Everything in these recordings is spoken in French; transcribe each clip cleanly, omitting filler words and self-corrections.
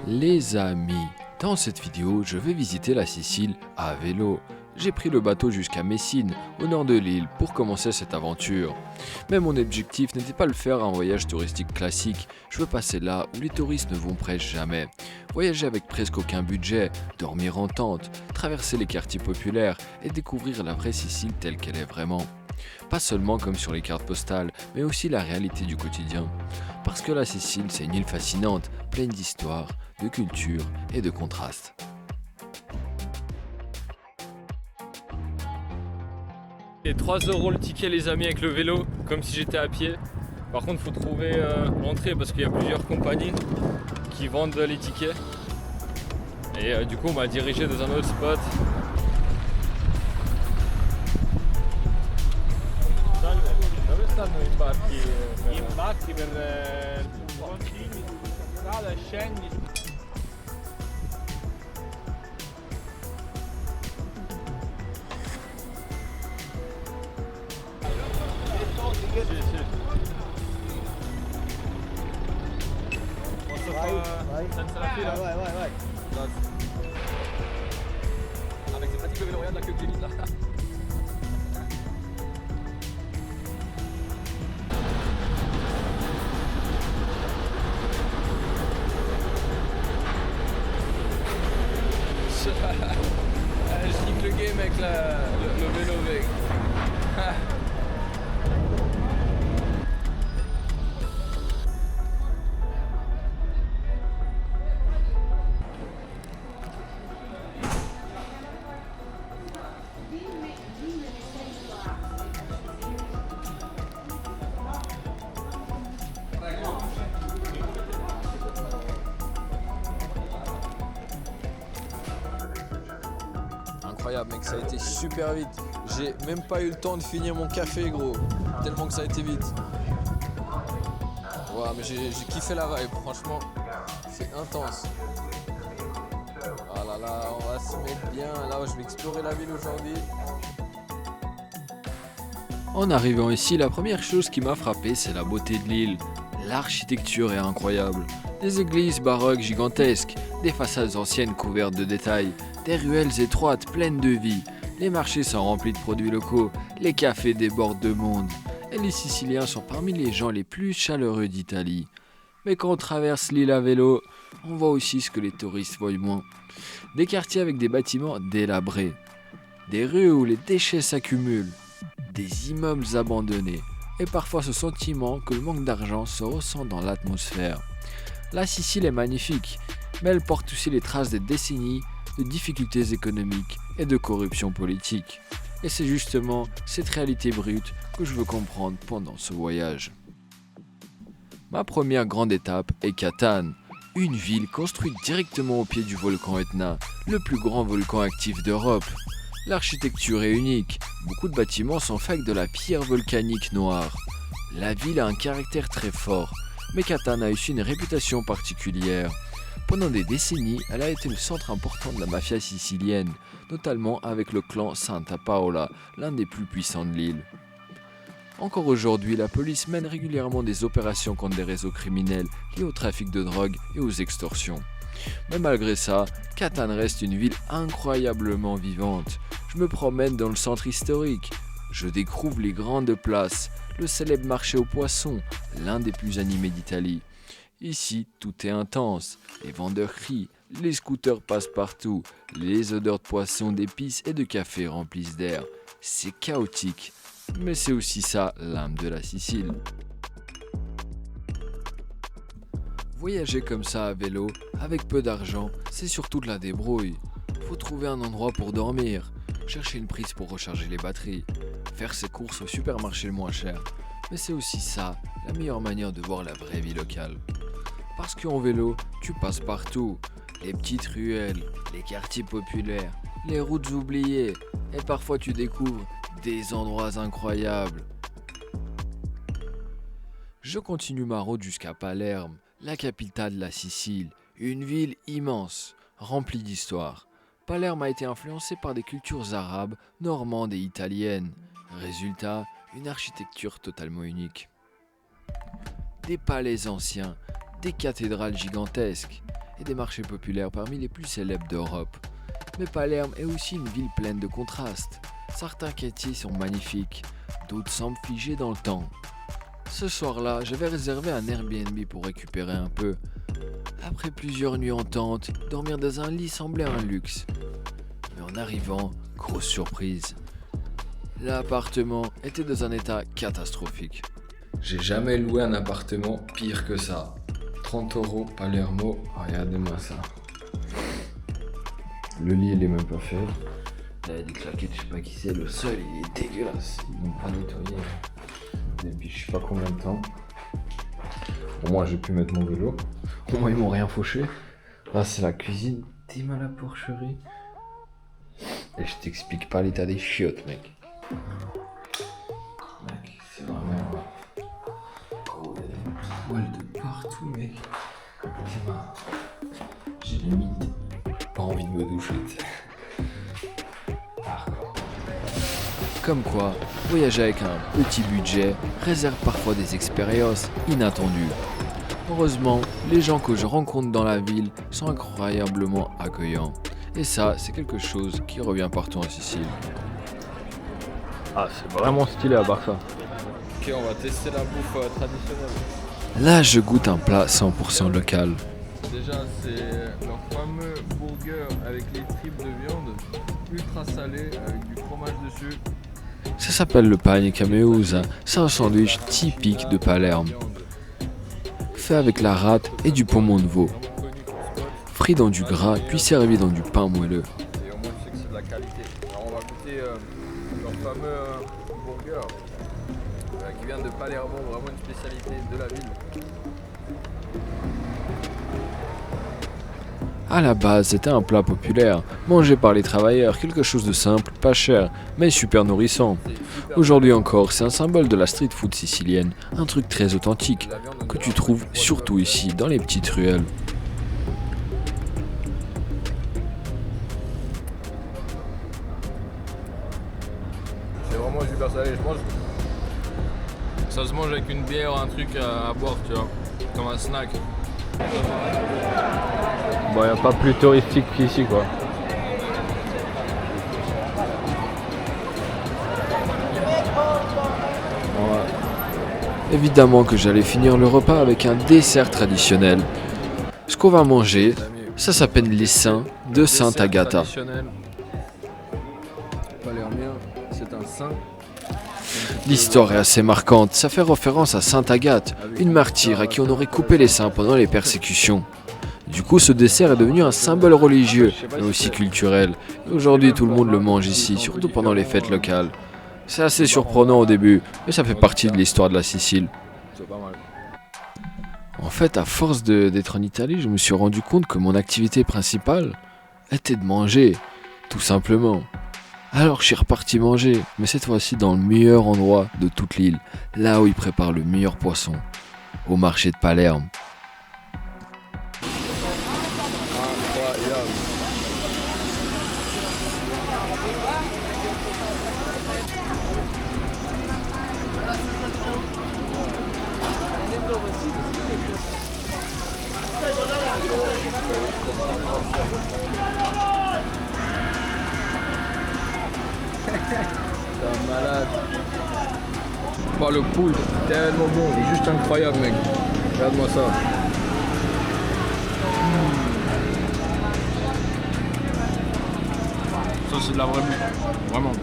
Les amis, dans cette vidéo, je vais visiter la Sicile à vélo. J'ai pris le bateau jusqu'à Messine, au nord de l'île, pour commencer cette aventure. Mais mon objectif n'était pas de faire un voyage touristique classique, je veux passer là où les touristes ne vont presque jamais. Voyager avec presque aucun budget, dormir en tente, traverser les quartiers populaires et découvrir la vraie Sicile telle qu'elle est vraiment. Pas seulement comme sur les cartes postales, mais aussi la réalité du quotidien. Parce que la Sicile, c'est une île fascinante, pleine d'histoire, de culture et de contrastes. Et 3 € le ticket les amis avec le vélo, comme si j'étais à pied. Par contre faut trouver l'entrée parce qu'il y a plusieurs compagnies qui vendent les tickets. Et du coup on m'a dirigé dans un autre spot. Dove stanno gli imbarchi? Gli imbarchi per il Contini, strada, scendi. Posso fare senza la fila? Vai. Grazie. Avec c'est pratique le vélo, regarde la queue que j'ai mise là. Je nique le game avec le vélo mec. Incroyable mec, ça a été super vite. J'ai même pas eu le temps de finir mon café gros, tellement que ça a été vite. Ouais, mais j'ai kiffé la vibe, franchement, c'est intense. Ah là là, on va se mettre bien, là je vais explorer la ville aujourd'hui. En arrivant ici, la première chose qui m'a frappé, c'est la beauté de l'île. L'architecture est incroyable. Des églises baroques gigantesques, des façades anciennes couvertes de détails, des ruelles étroites pleines de vie. Les marchés sont remplis de produits locaux, les cafés débordent de monde. Et les Siciliens sont parmi les gens les plus chaleureux d'Italie. Mais quand on traverse l'île à vélo, on voit aussi ce que les touristes voient moins. Des quartiers avec des bâtiments délabrés, des rues où les déchets s'accumulent, des immeubles abandonnés, et parfois ce sentiment que le manque d'argent se ressent dans l'atmosphère. La Sicile est magnifique, mais elle porte aussi les traces des décennies de difficultés économiques et de corruption politique. Et c'est justement cette réalité brute que je veux comprendre pendant ce voyage. Ma première grande étape est Catane, une ville construite directement au pied du volcan Etna, le plus grand volcan actif d'Europe. L'architecture est unique, beaucoup de bâtiments sont faits avec de la pierre volcanique noire. La ville a un caractère très fort, mais Catane a aussi une réputation particulière. Pendant des décennies, elle a été le centre important de la mafia sicilienne, notamment avec le clan Santa Paola, l'un des plus puissants de l'île. Encore aujourd'hui, la police mène régulièrement des opérations contre des réseaux criminels liés au trafic de drogue et aux extorsions. Mais malgré ça, Catane reste une ville incroyablement vivante. Je me promène dans le centre historique, je découvre les grandes places, le célèbre marché aux poissons, l'un des plus animés d'Italie. Ici, tout est intense, les vendeurs crient, les scooters passent partout, les odeurs de poissons, d'épices et de café remplissent d'air. C'est chaotique, mais c'est aussi ça l'âme de la Sicile. Voyager comme ça à vélo, avec peu d'argent, c'est surtout de la débrouille. Faut trouver un endroit pour dormir, chercher une prise pour recharger les batteries, faire ses courses au supermarché le moins cher. Mais c'est aussi ça, la meilleure manière de voir la vraie vie locale. Parce qu'en vélo, tu passes partout. Les petites ruelles, les quartiers populaires, les routes oubliées. Et parfois tu découvres des endroits incroyables. Je continue ma route jusqu'à Palerme, la capitale de la Sicile. Une ville immense, remplie d'histoire. Palerme a été influencée par des cultures arabes, normandes et italiennes. Résultat, une architecture totalement unique. Des palais anciens, des cathédrales gigantesques et des marchés populaires parmi les plus célèbres d'Europe. Mais Palerme est aussi une ville pleine de contrastes. Certains quartiers sont magnifiques, d'autres semblent figés dans le temps. Ce soir-là, j'avais réservé un Airbnb pour récupérer un peu. Après plusieurs nuits en tente, dormir dans un lit semblait un luxe. Mais en arrivant, grosse surprise. L'appartement était dans un état catastrophique. J'ai jamais loué un appartement pire que ça. 30 € Palermo, regardez-moi ça. Le lit il est même pas fait. Il y a des claquettes, je sais pas qui c'est. Le sol il est dégueulasse. Ils n'ont pas nettoyé depuis je sais pas combien de temps. Au moins j'ai pu mettre mon vélo. Au moins ils m'ont rien fauché. Là c'est la cuisine. Dis-moi la porcherie. Et je t'explique pas l'état des chiottes mec. Mec, c'est vraiment... Oh, il y a des poils de partout, mec. J'ai limite pas envie de me doucher, tu sais. Comme quoi, voyager avec un petit budget réserve parfois des expériences inattendues. Heureusement, les gens que je rencontre dans la ville sont incroyablement accueillants. Et ça, c'est quelque chose qui revient partout en Sicile. Ah, c'est vraiment stylé à part ça. Ok, on va tester la bouffe traditionnelle. Là, je goûte un plat 100% local. Déjà, c'est leur fameux burger avec les tripes de viande, ultra salé, avec du fromage dessus. Ça s'appelle le pane cameusa. C'est un sandwich typique de Palerme. Fait avec la rate et du pommon de veau. Frit dans du gras, puis servi dans du pain moelleux. Et au moins, tu sais que c'est de la qualité. Alors, on va goûter leur fameux burger qui vient de Palermo, vraiment une spécialité de la ville. À la base, c'était un plat populaire, mangé par les travailleurs, quelque chose de simple, pas cher, mais super nourrissant. Aujourd'hui encore, c'est un symbole de la street food sicilienne, un truc très authentique, que tu trouves surtout ici, dans les petites ruelles. C'est vraiment super salé, je pense. Ça se mange avec une bière ou un truc à boire, tu vois, comme un snack. Bon, y a pas plus touristique qu'ici, quoi. Évidemment que j'allais finir le repas avec un dessert traditionnel. Ce qu'on va manger, ça s'appelle les seins de Sainte Agata. Palermien, c'est un saint. L'histoire est assez marquante, ça fait référence à Sainte Agathe, une martyre à qui on aurait coupé les seins pendant les persécutions. Du coup, ce dessert est devenu un symbole religieux, mais aussi culturel. Et aujourd'hui, tout le monde le mange ici, surtout pendant les fêtes locales. C'est assez surprenant au début, mais ça fait partie de l'histoire de la Sicile. C'est pas mal. En fait, à force d'être en Italie, je me suis rendu compte que mon activité principale était de manger, tout simplement. Alors je suis reparti manger, mais cette fois-ci dans le meilleur endroit de toute l'île, là où ils préparent le meilleur poisson, au marché de Palerme. Incroyable. C'est un malade. Oh, le poule, tellement bon, il est juste incroyable, mec. Regarde-moi ça. Ça, c'est de la vraie bouffe. Vraiment.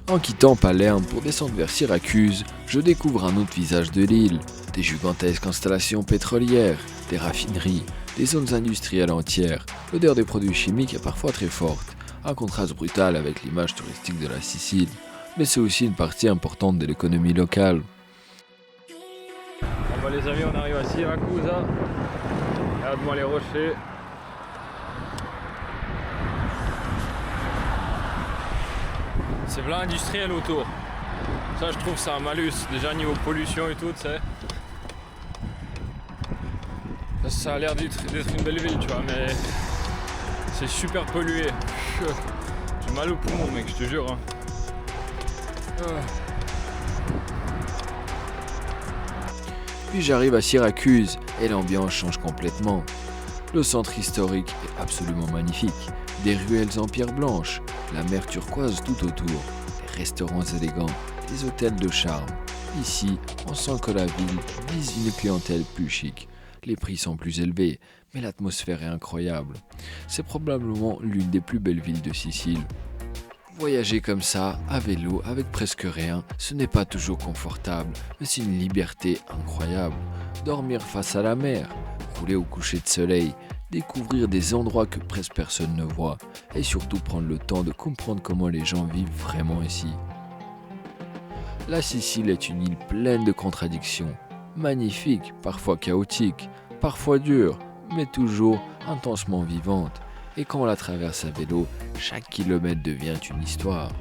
En quittant Palerme pour descendre vers Syracuse, je découvre un autre visage de l'île, des gigantesques installations pétrolières, des raffineries, des zones industrielles entières. L'odeur des produits chimiques est parfois très forte, un contraste brutal avec l'image touristique de la Sicile, mais c'est aussi une partie importante de l'économie locale. Bon bah les amis, on arrive à Siracusa. Regarde-moi les rochers. C'est plein industriel autour. Ça je trouve c'est un malus, déjà niveau pollution et tout, tu sais. Ça a l'air d'être une belle ville, tu vois, mais c'est super pollué. J'ai mal au poumon, mec, je te jure. Hein. Puis j'arrive à Syracuse et l'ambiance change complètement. Le centre historique est absolument magnifique. Des ruelles en pierre blanche, la mer turquoise tout autour, des restaurants élégants, des hôtels de charme. Ici, on sent que la ville vise une clientèle plus chic. Les prix sont plus élevés, mais l'atmosphère est incroyable. C'est probablement l'une des plus belles villes de Sicile. Voyager comme ça, à vélo, avec presque rien, ce n'est pas toujours confortable, mais c'est une liberté incroyable. Dormir face à la mer, rouler au coucher de soleil, découvrir des endroits que presque personne ne voit, et surtout prendre le temps de comprendre comment les gens vivent vraiment ici. La Sicile est une île pleine de contradictions, magnifique, parfois chaotique, parfois dure, mais toujours intensement vivante. Et quand on la traverse à vélo, chaque kilomètre devient une histoire.